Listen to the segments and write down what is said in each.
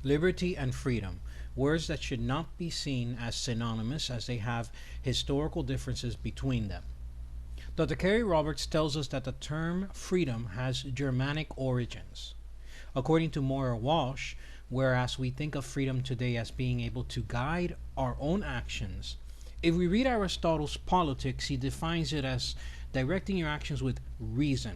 Liberty and freedom, words that should not be seen as synonymous as they have historical differences between them. Dr. Kerry Roberts tells us that the term freedom has Germanic origins. According to Moira Walsh, whereas we think of freedom today as being able to guide our own actions, if we read Aristotle's Politics, he defines it as directing your actions with reason.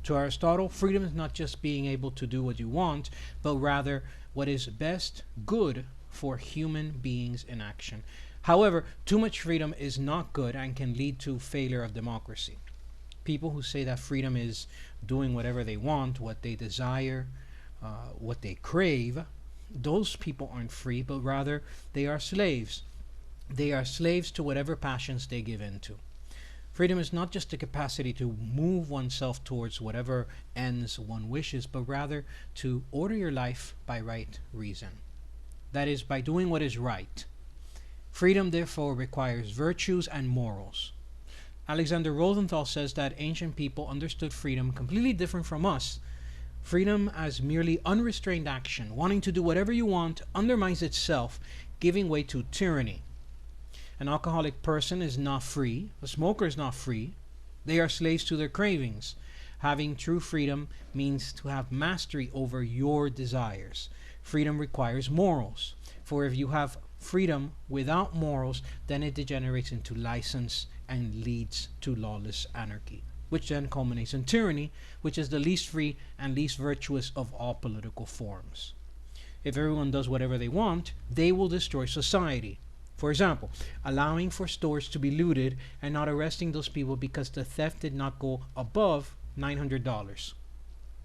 To Aristotle, freedom is not just being able to do what you want, but rather what is best good for human beings in action. However, too much freedom is not good and can lead to failure of democracy. People who say that freedom is doing whatever they want, what they desire, what they crave, those people aren't free, but rather they are slaves. They are slaves to whatever passions they give into. Freedom is not just the capacity to move oneself towards whatever ends one wishes, but rather to order your life by right reason. That is, by doing what is right. Freedom, therefore, requires virtues and morals. Alexander Rosenthal says that ancient people understood freedom completely different from us. Freedom as merely unrestrained action, wanting to do whatever you want, undermines itself, giving way to tyranny. An alcoholic person is not free. A smoker is not free. They are slaves to their cravings. Having true freedom means to have mastery over your desires. Freedom requires morals. For if you have freedom without morals, then it degenerates into license and leads to lawless anarchy, which then culminates in tyranny, which is the least free and least virtuous of all political forms. If everyone does whatever they want, they will destroy society. For example, allowing for stores to be looted and not arresting those people because the theft did not go above $900.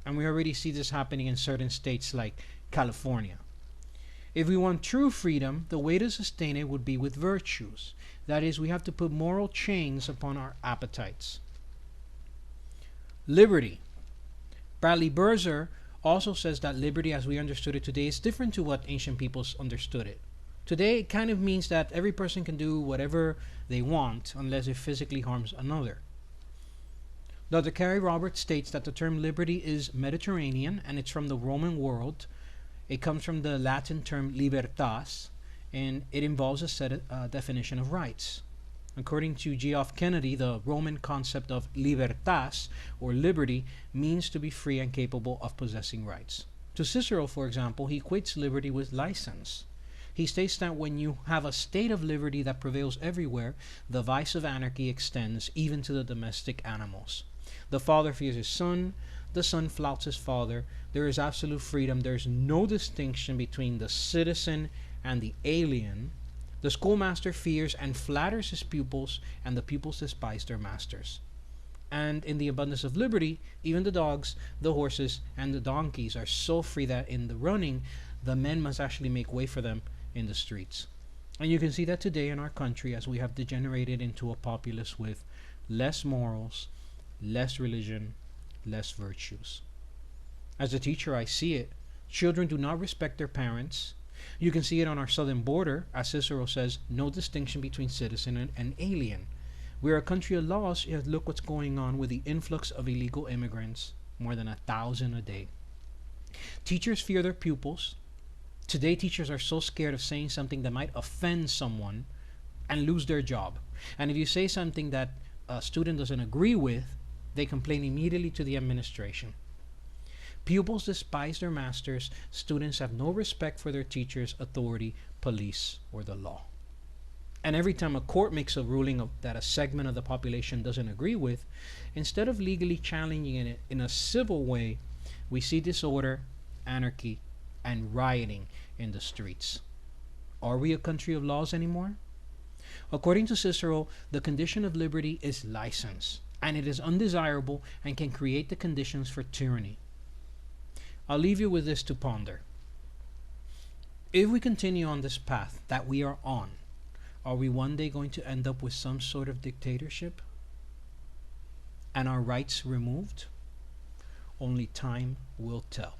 And we already see this happening in certain states like California. If we want true freedom, the way to sustain it would be with virtues. That is, we have to put moral chains upon our appetites. Liberty. Bradley Berzer also says that liberty as we understood it today is different to what ancient peoples understood it. Today, it kind of means that every person can do whatever they want unless it physically harms another. Dr. Kerry Roberts states that the term liberty is Mediterranean and it's from the Roman world. It comes from the Latin term libertas, and it involves a set definition of rights. According to Geoff Kennedy, the Roman concept of libertas, or liberty, means to be free and capable of possessing rights. To Cicero, for example, he equates liberty with license. He states that when you have a state of liberty that prevails everywhere, the vice of anarchy extends even to the domestic animals. The father fears his son, the son flouts his father, there is absolute freedom, there is no distinction between the citizen and the alien. The schoolmaster fears and flatters his pupils, and the pupils despise their masters. And in the abundance of liberty, even the dogs, the horses, and the donkeys are so free that in the running, the men must actually make way for them in the streets. And you can see that today in our country as we have degenerated into a populace with less morals, less religion, less virtues. As a teacher, I see it. Children do not respect their parents. You can see it on our southern border. As Cicero says, no distinction between citizen and alien. We're a country of laws, yet look what's going on with the influx of illegal immigrants, more than 1,000 a day. Teachers fear their pupils. Today, teachers are so scared of saying something that might offend someone and lose their job. And if you say something that a student doesn't agree with, they complain immediately to the administration. Pupils despise their masters. Students have no respect for their teachers, authority, police, or the law. And every time a court makes a ruling that a segment of the population doesn't agree with, instead of legally challenging it in a civil way, we see disorder, anarchy, and rioting in the streets. Are we a country of laws anymore? According to Cicero, the condition of liberty is license, and it is undesirable and can create the conditions for tyranny. I'll leave you with this to ponder. If we continue on this path that we are on, are we one day going to end up with some sort of dictatorship and our rights removed? Only time will tell.